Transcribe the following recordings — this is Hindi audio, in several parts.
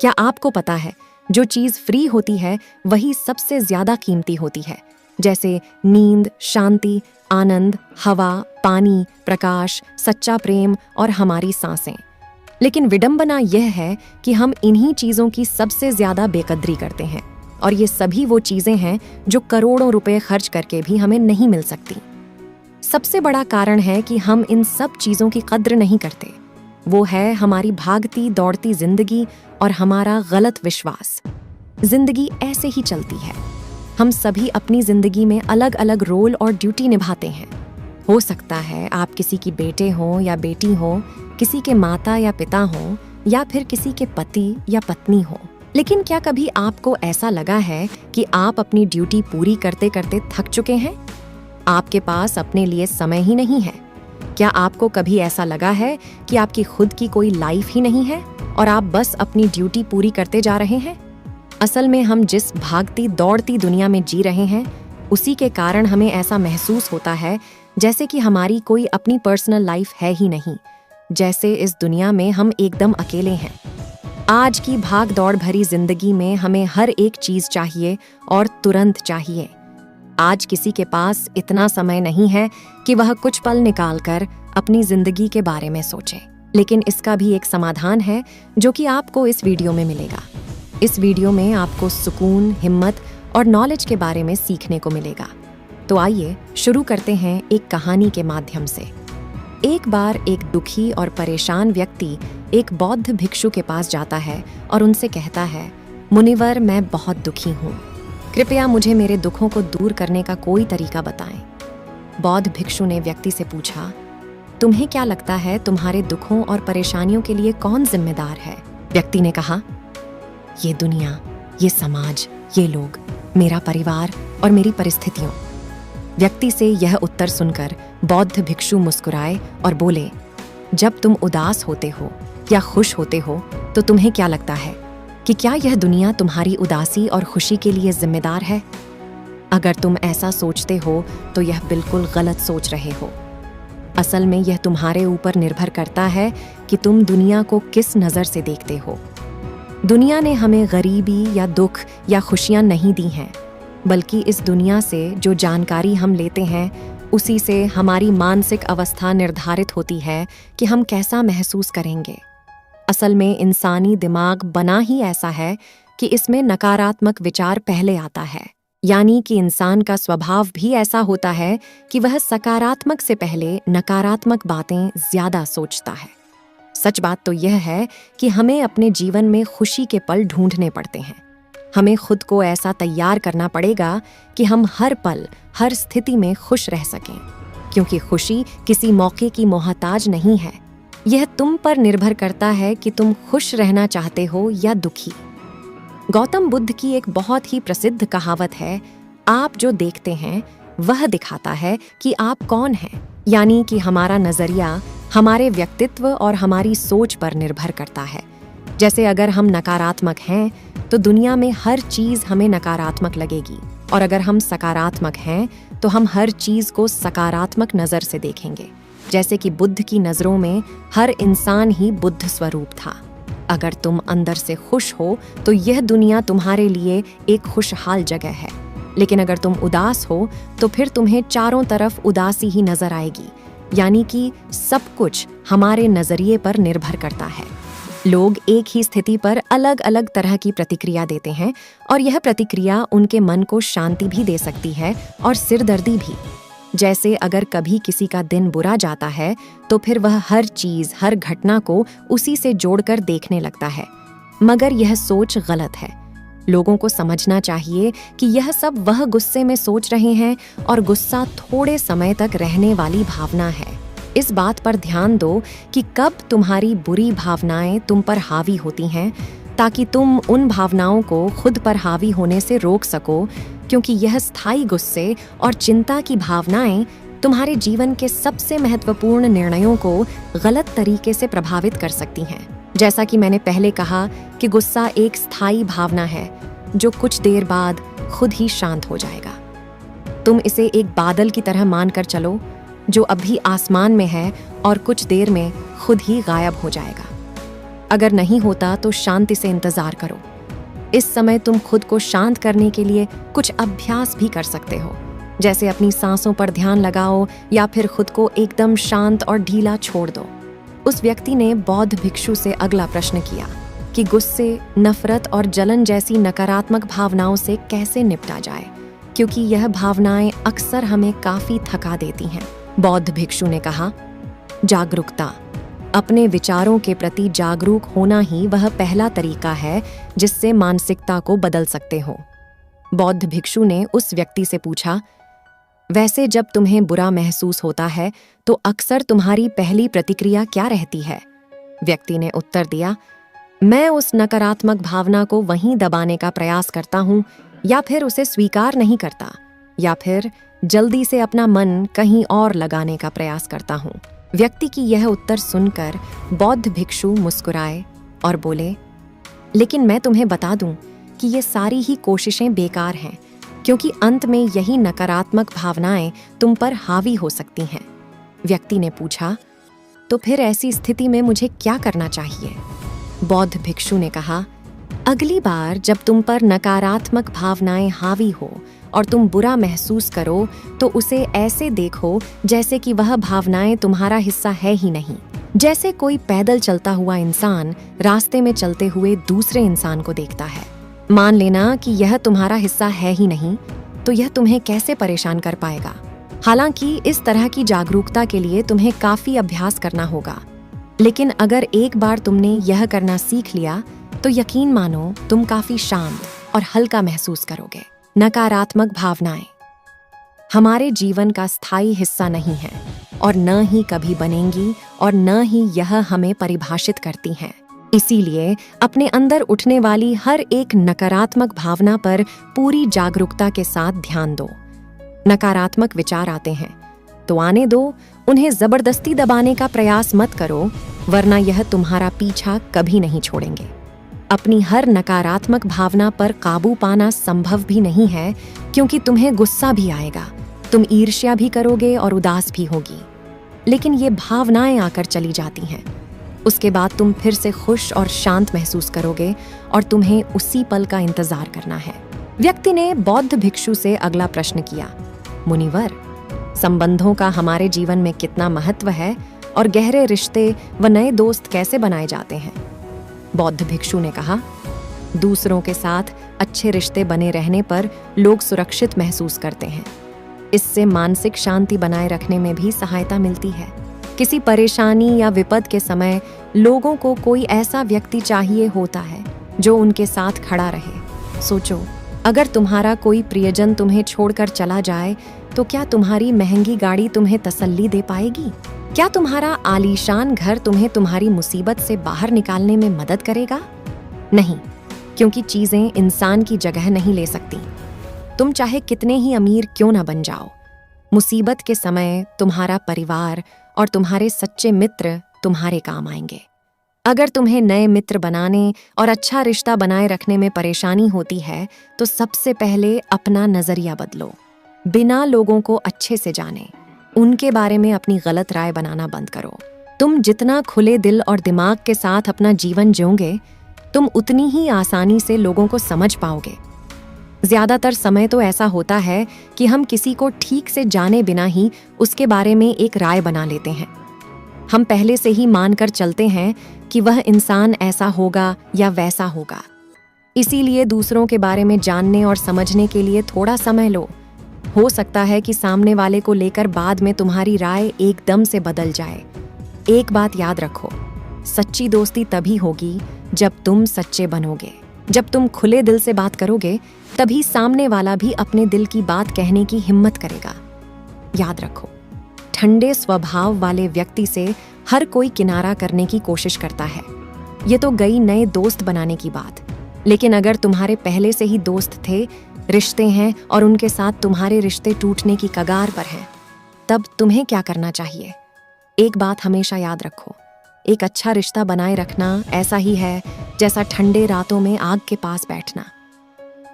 क्या आपको पता है, जो चीज़ फ्री होती है वही सबसे ज्यादा कीमती होती है, जैसे नींद, शांति, आनंद, हवा, पानी, प्रकाश, सच्चा प्रेम और हमारी सांसें। लेकिन विडंबना यह है कि हम इन्हीं चीज़ों की सबसे ज्यादा बेकदरी करते हैं, और ये सभी वो चीज़ें हैं जो करोड़ों रुपए खर्च करके भी हमें नहीं मिल सकती। सबसे बड़ा कारण है कि हम इन सब चीज़ों की कद्र नहीं करते। वो है हमारी भागती दौड़ती जिंदगी और हमारा गलत विश्वास। जिंदगी ऐसे ही चलती है। हम सभी अपनी जिंदगी में अलग अलग रोल और ड्यूटी निभाते हैं। हो सकता है आप किसी की बेटे हों या बेटी हों, किसी के माता या पिता हों, या फिर किसी के पति या पत्नी हों। लेकिन क्या कभी आपको ऐसा लगा है कि आप अपनी ड्यूटी पूरी करते करते थक चुके हैं? आपके पास अपने लिए समय ही नहीं है। क्या आपको कभी ऐसा लगा है कि आपकी खुद की कोई लाइफ ही नहीं है और आप बस अपनी ड्यूटी पूरी करते जा रहे हैं? असल में हम जिस भागती दौड़ती दुनिया में जी रहे हैं, उसी के कारण हमें ऐसा महसूस होता है जैसे कि हमारी कोई अपनी पर्सनल लाइफ है ही नहीं, जैसे इस दुनिया में हम एकदम अकेले हैं। आज की भाग दौड़ भरी जिंदगी में हमें हर एक चीज चाहिए और तुरंत चाहिए। आज किसी के पास इतना समय नहीं है कि वह कुछ पल निकालकर अपनी जिंदगी के बारे में सोचे। लेकिन इसका भी एक समाधान है जो कि आपको इस वीडियो में मिलेगा। इस वीडियो में आपको सुकून, हिम्मत और नॉलेज के बारे में सीखने को मिलेगा। तो आइए शुरू करते हैं एक कहानी के माध्यम से। एक बार एक दुखी और परेशान व्यक्ति एक बौद्ध भिक्षु के पास जाता है और उनसे कहता है, मुनिवर, मैं बहुत दुखी हूँ, कृपया मुझे मेरे दुखों को दूर करने का कोई तरीका बताएं। बौद्ध भिक्षु ने व्यक्ति से पूछा, तुम्हें क्या लगता है तुम्हारे दुखों और परेशानियों के लिए कौन जिम्मेदार है? व्यक्ति ने कहा, ये दुनिया, ये समाज, ये लोग, मेरा परिवार और मेरी परिस्थितियों। व्यक्ति से यह उत्तर सुनकर बौद्ध भिक्षु मुस्कुराए और बोले, जब तुम उदास होते हो या खुश होते हो तो तुम्हें क्या लगता है कि क्या यह दुनिया तुम्हारी उदासी और खुशी के लिए जिम्मेदार है? अगर तुम ऐसा सोचते हो तो यह बिल्कुल गलत सोच रहे हो। असल में यह तुम्हारे ऊपर निर्भर करता है कि तुम दुनिया को किस नज़र से देखते हो। दुनिया ने हमें गरीबी या दुख या खुशियां नहीं दी हैं, बल्कि इस दुनिया से जो जानकारी हम लेते हैं उसी से हमारी मानसिक अवस्था निर्धारित होती है कि हम कैसा महसूस करेंगे। असल में इंसानी दिमाग बना ही ऐसा है कि इसमें नकारात्मक विचार पहले आता है, यानी कि इंसान का स्वभाव भी ऐसा होता है कि वह सकारात्मक से पहले नकारात्मक बातें ज्यादा सोचता है। सच बात तो यह है कि हमें अपने जीवन में खुशी के पल ढूंढने पड़ते हैं। हमें खुद को ऐसा तैयार करना पड़ेगा कि हम हर पल, हर स्थिति में खुश रह सकें, क्योंकि खुशी किसी मौके की मोहताज नहीं है। यह तुम पर निर्भर करता है कि तुम खुश रहना चाहते हो या दुखी। गौतम बुद्ध की एक बहुत ही प्रसिद्ध कहावत है, आप जो देखते हैं वह दिखाता है कि आप कौन हैं। यानी कि हमारा नजरिया हमारे व्यक्तित्व और हमारी सोच पर निर्भर करता है। जैसे अगर हम नकारात्मक हैं तो दुनिया में हर चीज हमें नकारात्मक लगेगी, और अगर हम सकारात्मक हैं तो हम हर चीज को सकारात्मक नजर से देखेंगे। जैसे कि बुद्ध की नजरों में हर इंसान ही बुद्ध स्वरूप था। अगर तुम अंदर से खुश हो तो यह दुनिया तुम्हारे लिए एक खुशहाल जगह है, लेकिन अगर तुम उदास हो तो फिर तुम्हें चारों तरफ उदासी ही नजर आएगी। यानी कि सब कुछ हमारे नजरिए पर निर्भर करता है। लोग एक ही स्थिति पर अलग अलग तरह की प्रतिक्रिया देते हैं, और यह प्रतिक्रिया उनके मन को शांति भी दे सकती है और सिरदर्दी भी। जैसे अगर कभी किसी का दिन बुरा जाता है तो फिर वह हर चीज, हर घटना को उसी से जोड़कर देखने लगता है, मगर यह सोच गलत है। लोगों को समझना चाहिए कि यह सब वह गुस्से में सोच रहे हैं, और गुस्सा थोड़े समय तक रहने वाली भावना है। इस बात पर ध्यान दो कि कब तुम्हारी बुरी भावनाएं तुम पर हावी होती हैं, ताकि तुम उन भावनाओं को खुद पर हावी होने से रोक सको, क्योंकि यह स्थायी गुस्से और चिंता की भावनाएं तुम्हारे जीवन के सबसे महत्वपूर्ण निर्णयों को गलत तरीके से प्रभावित कर सकती हैं। जैसा कि मैंने पहले कहा कि गुस्सा एक स्थायी भावना है जो कुछ देर बाद खुद ही शांत हो जाएगा। तुम इसे एक बादल की तरह मानकर चलो जो अभी आसमान में है और कुछ देर में खुद ही गायब हो जाएगा। अगर नहीं होता तो शांति से इंतजार करो। इस समय तुम खुद को शांत करने के लिए कुछ अभ्यास भी कर सकते हो, जैसे अपनी सांसों पर ध्यान लगाओ या फिर खुद को एकदम शांत और ढीला छोड़ दो। उस व्यक्ति ने बौद्ध भिक्षु से अगला प्रश्न किया कि गुस्से, नफरत और जलन जैसी नकारात्मक भावनाओं से कैसे निपटा जाए, क्योंकि यह भावनाएं अक्सर हमें काफी थका देती हैं। बौद्ध भिक्षु ने कहा, जागरूकता। अपने विचारों के प्रति जागरूक होना ही वह पहला तरीका है जिससे मानसिकता को बदल सकते हो। बौद्ध भिक्षु ने उस व्यक्ति से पूछा, वैसे जब तुम्हें बुरा महसूस होता है तो अक्सर तुम्हारी पहली प्रतिक्रिया क्या रहती है? व्यक्ति ने उत्तर दिया, मैं उस नकारात्मक भावना को वहीं दबाने का प्रयास करता हूँ, या फिर उसे स्वीकार नहीं करता, या फिर जल्दी से अपना मन कहीं और लगाने का प्रयास करता हूँ। व्यक्ति की यह उत्तर सुनकर बौद्ध भिक्षु मुस्कुराए और बोले, लेकिन मैं तुम्हें बता दूं कि ये सारी ही कोशिशें बेकार हैं, क्योंकि अंत में यही नकारात्मक भावनाएं तुम पर हावी हो सकती हैं। व्यक्ति ने पूछा, तो फिर ऐसी स्थिति में मुझे क्या करना चाहिए? बौद्ध भिक्षु ने कहा, अगली बार जब तुम पर नकारात्मक भावनाएं हावी हो और तुम बुरा महसूस करो तो उसे ऐसे देखो जैसे कि वह भावनाएं तुम्हारा हिस्सा है ही नहीं। जैसे कोई पैदल चलता हुआ इंसान रास्ते में चलते हुए दूसरे इंसान को देखता है। मान लेना कि यह तुम्हारा हिस्सा है ही नहीं, तो यह तुम्हें कैसे परेशान कर पाएगा? हालांकि इस तरह की जागरूकता के लिए तुम्हें काफी अभ्यास करना होगा, लेकिन अगर एक बार तुमने यह करना सीख लिया तो यकीन मानो तुम काफी शांत और हल्का महसूस करोगे। नकारात्मक भावनाएं हमारे जीवन का स्थायी हिस्सा नहीं है और न ही कभी बनेंगी, और न ही यह हमें परिभाषित करती हैं। इसीलिए अपने अंदर उठने वाली हर एक नकारात्मक भावना पर पूरी जागरूकता के साथ ध्यान दो। नकारात्मक विचार आते हैं तो आने दो, उन्हें जबरदस्ती दबाने का प्रयास मत करो, वरना यह तुम्हारा पीछा कभी नहीं छोड़ेंगे। अपनी हर नकारात्मक भावना पर काबू पाना संभव भी नहीं है, क्योंकि तुम्हें गुस्सा भी आएगा, तुम ईर्ष्या भी करोगे और उदास भी होगी, लेकिन ये भावनाएं आकर चली जाती हैं। उसके बाद तुम फिर से खुश और शांत महसूस करोगे और तुम्हें उसी पल का इंतजार करना है। व्यक्ति ने बौद्ध भिक्षु से अगला प्रश्न किया, मुनिवर, संबंधों का हमारे जीवन में कितना महत्व है और गहरे रिश्ते व नए दोस्त कैसे बनाए जाते हैं? बौद्ध भिक्षु ने कहा, दूसरों के साथ अच्छे रिश्ते बने रहने पर लोग सुरक्षित महसूस करते हैं। इससे मानसिक शांति बनाए रखने में भी सहायता मिलती है। किसी परेशानी या विपद के समय लोगों को कोई ऐसा व्यक्ति चाहिए होता है जो उनके साथ खड़ा रहे। सोचो, अगर तुम्हारा कोई प्रियजन तुम्हें छोड़कर चला जाए तो क्या तुम्हारी महंगी गाड़ी तुम्हें तसल्ली दे पाएगी? क्या तुम्हारा आलीशान घर तुम्हें तुम्हारी मुसीबत से बाहर निकालने में मदद करेगा? नहीं, क्योंकि चीजें इंसान की जगह नहीं ले सकती। तुम चाहे कितने ही अमीर क्यों ना बन जाओ, मुसीबत के समय तुम्हारा परिवार और तुम्हारे सच्चे मित्र तुम्हारे काम आएंगे। अगर तुम्हें नए मित्र बनाने और अच्छा रिश्ता बनाए रखने में परेशानी होती है तो सबसे पहले अपना नजरिया बदलो। बिना लोगों को अच्छे से जाने उनके बारे में अपनी गलत राय बनाना बंद करो। तुम जितना खुले दिल और दिमाग के साथ अपना जीवन जियोगे, तुम उतनी ही आसानी से लोगों को समझ पाओगे। ज्यादातर समय तो ऐसा होता है कि हम किसी को ठीक से जाने बिना ही उसके बारे में एक राय बना लेते हैं। हम पहले से ही मानकर चलते हैं कि वह इंसान ऐसा होगा या वैसा होगा। इसीलिए दूसरों के बारे में जानने और समझने के लिए थोड़ा समय लो। हो सकता है कि सामने वाले को लेकर बाद में तुम्हारी राय एकदम से बदल जाए। एक बात याद रखो, सच्ची दोस्ती तभी होगी जब तुम सच्चे बनोगे। जब तुम खुले दिल से बात करोगे, तभी सामने वाला भी अपने दिल की बात कहने की हिम्मत करेगा। याद रखो, ठंडे स्वभाव वाले व्यक्ति से हर कोई किनारा करने की कोशिश करता है। ये तो गई नए दोस्त बनाने की बात, लेकिन अगर तुम्हारे पहले से ही दोस्त थे, रिश्ते हैं और उनके साथ तुम्हारे रिश्ते टूटने की कगार पर हैं, तब तुम्हें क्या करना चाहिए? एक बात हमेशा याद रखो, एक अच्छा रिश्ता बनाए रखना ऐसा ही है जैसा ठंडे रातों में आग के पास बैठना।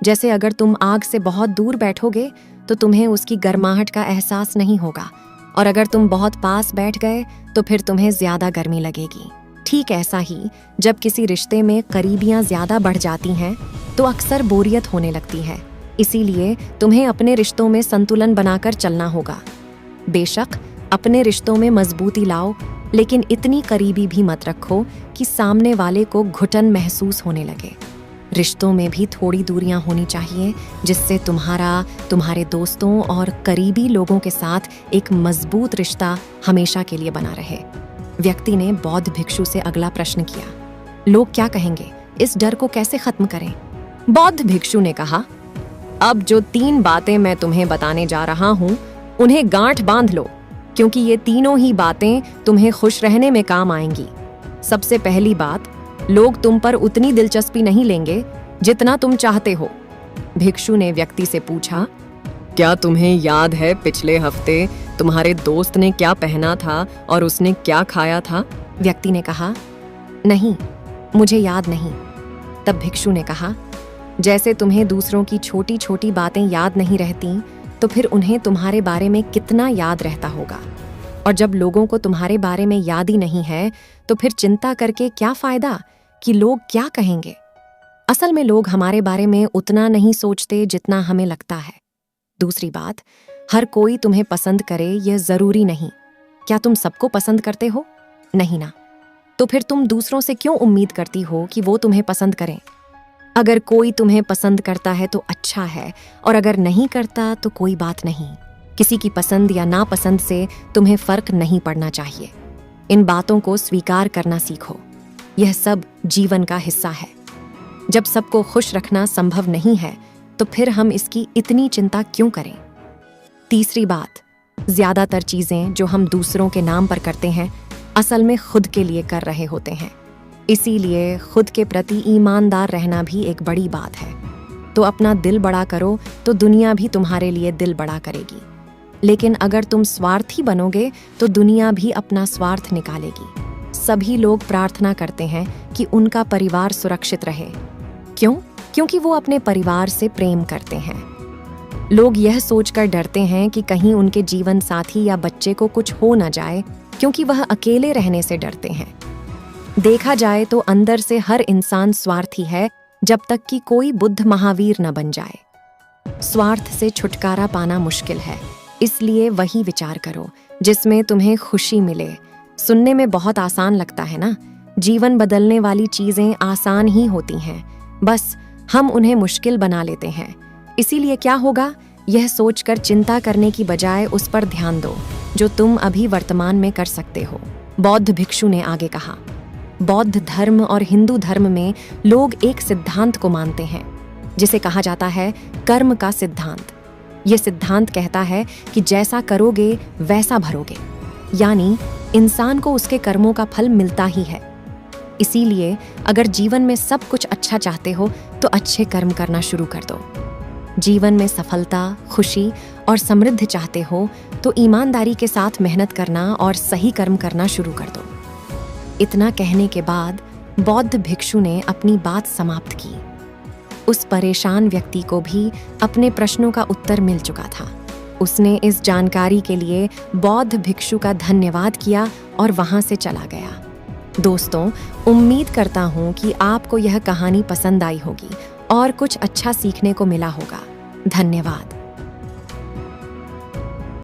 जैसे अगर तुम आग से बहुत दूर बैठोगे तो तुम्हें उसकी गर्माहट का एहसास नहीं होगा, और अगर तुम बहुत पास बैठ गए तो फिर तुम्हें ज्यादा गर्मी लगेगी। ठीक ऐसा ही जब किसी रिश्ते में करीबियां ज्यादा बढ़ जाती हैं तो अक्सर बोरियत होने लगती है। इसीलिए तुम्हें अपने रिश्तों में संतुलन बनाकर चलना होगा। बेशक अपने रिश्तों में मजबूती लाओ, लेकिन इतनी करीबी भी मत रखो कि सामने वाले को घुटन महसूस होने लगे। रिश्तों में भी थोड़ी दूरियां होनी चाहिए, जिससे तुम्हारे दोस्तों और करीबी लोगों के साथ एक मजबूत रिश्ता हमेशा के लिए बना रहे। व्यक्ति ने बौद्ध भिक्षु से अगला प्रश्न किया, लोग क्या कहेंगे, इस डर को कैसे खत्म करें? बौद्ध भिक्षु ने कहा, अब जो 3 बातें मैं तुम्हें बताने जा रहा हूं, उन्हें गांठ बांध लो, क्योंकि ये तीनों ही बातें तुम्हें खुश रहने में काम आएंगी। सबसे पहली बात, लोग तुम पर उतनी दिलचस्पी नहीं लेंगे जितना तुम चाहते हो। भिक्षु ने व्यक्ति से पूछा, क्या तुम्हें याद है पिछले हफ्ते तुम्हारे दोस्त ने क्या पहना था और उसने क्या खाया था? व्यक्ति ने कहा, नहीं, मुझे याद नहीं। तब भिक्षु ने कहा, जैसे तुम्हें दूसरों की छोटी छोटी बातें याद नहीं रहती, तो फिर उन्हें तुम्हारे बारे में कितना याद रहता होगा। और जब लोगों को तुम्हारे बारे में याद ही नहीं है, तो फिर चिंता करके क्या फायदा कि लोग क्या कहेंगे। असल में लोग हमारे बारे में उतना नहीं सोचते जितना हमें लगता है। दूसरी बात, हर कोई तुम्हें पसंद करे यह जरूरी नहीं। क्या तुम सबको पसंद करते हो? नहीं ना। तो फिर तुम दूसरों से क्यों उम्मीद करती हो कि वो तुम्हें पसंद करें? अगर कोई तुम्हें पसंद करता है तो अच्छा है, और अगर नहीं करता तो कोई बात नहीं। किसी की पसंद या नापसंद से तुम्हें फर्क नहीं पड़ना चाहिए। इन बातों को स्वीकार करना सीखो। यह सब जीवन का हिस्सा है। जब सबको खुश रखना संभव नहीं है, तो फिर हम इसकी इतनी चिंता क्यों करें? तीसरी बात, ज्यादातर चीजें जो हम दूसरों के नाम पर करते हैं, असल में खुद के लिए कर रहे होते हैं। इसीलिए खुद के प्रति ईमानदार रहना भी एक बड़ी बात है। तो अपना दिल बड़ा करो, तो दुनिया भी तुम्हारे लिए दिल बड़ा करेगी। लेकिन अगर तुम स्वार्थी बनोगे, तो दुनिया भी अपना स्वार्थ निकालेगी। सभी लोग प्रार्थना करते हैं कि उनका परिवार सुरक्षित रहे। क्यों? क्योंकि वो अपने परिवार से प्रेम करते हैं। लोग यह सोचकर डरते हैं कि कहीं उनके जीवन साथी या बच्चे को कुछ हो न जाए, क्योंकि वह अकेले रहने से डरते हैं। देखा जाए तो अंदर से हर इंसान स्वार्थी है, जब तक कि कोई बुद्ध महावीर न बन जाए। स्वार्थ से छुटकारा पाना मुश्किल है, इसलिए वही विचार करो जिसमें तुम्हें खुशी मिले। सुनने में बहुत आसान लगता है ना? जीवन बदलने वाली चीजें आसान ही होती हैं, बस हम उन्हें मुश्किल बना लेते हैं। इसीलिए क्या होगा, यह सोचकर चिंता करने की बजाय उस पर ध्यान दो जो तुम अभी वर्तमान में कर सकते हो। बौद्ध भिक्षु ने आगे कहा, बौद्ध धर्म और हिंदू धर्म में लोग एक सिद्धांत को मानते हैं, जिसे कहा जाता है कर्म का सिद्धांत। यह सिद्धांत कहता है कि जैसा करोगे वैसा भरोगे, यानी इंसान को उसके कर्मों का फल मिलता ही है। इसीलिए अगर जीवन में सब कुछ अच्छा चाहते हो तो अच्छे कर्म करना शुरू कर दो। जीवन में सफलता, खुशी और समृद्धि चाहते हो तो ईमानदारी के साथ मेहनत करना और सही कर्म करना शुरू कर दो। इतना कहने के बाद बौद्ध भिक्षु ने अपनी बात समाप्त की। उस परेशान व्यक्ति को भी अपने प्रश्नों का उत्तर मिल चुका था। उसने इस जानकारी के लिए बौद्ध भिक्षु का धन्यवाद किया और वहां से चला गया। दोस्तों, उम्मीद करता हूं कि आपको यह कहानी पसंद आई होगी और कुछ अच्छा सीखने को मिला होगा। धन्यवाद।